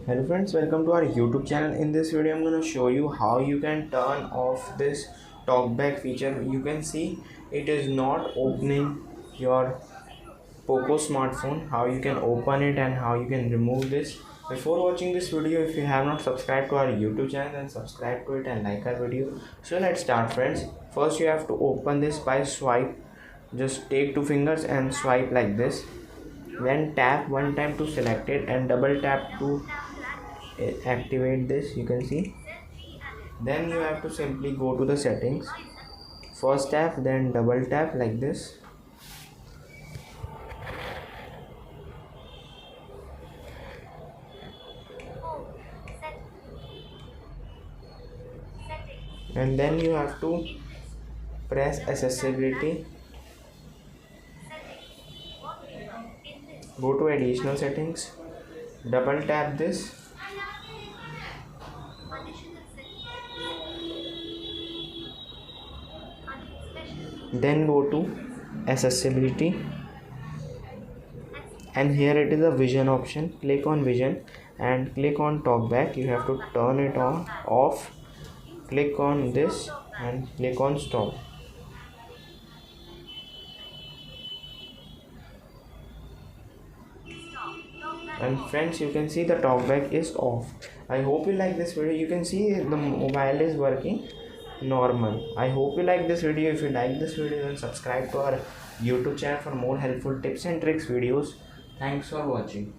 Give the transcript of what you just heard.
Hello friends, welcome to our YouTube channel. In this video I'm going to show you how you can turn off this talkback feature. You can see it is not opening your Poco smartphone. How you can open it and how you can remove this. Before watching this video, if you have not subscribed to our YouTube channel, then subscribe to it and like our video. So let's start friends. First you have to open this by swipe. Just take two fingers and swipe like this. Then tap one time to select it and double tap to activate this. You can see. Then you have to simply go to the settings. First tap, then double tap like this. And then you have to press accessibility. Go to additional settings. Double tap this. Then go to accessibility, and here it is a vision option. Click on vision and click on talkback. You have to turn it on off. Click on this and click on stop. And friends, you can see the talkback is off. I hope you like this video. You can see the mobile is working normal. I hope you like this video. If you like this video, then subscribe to our YouTube channel for more helpful tips and tricks videos. Thanks for watching.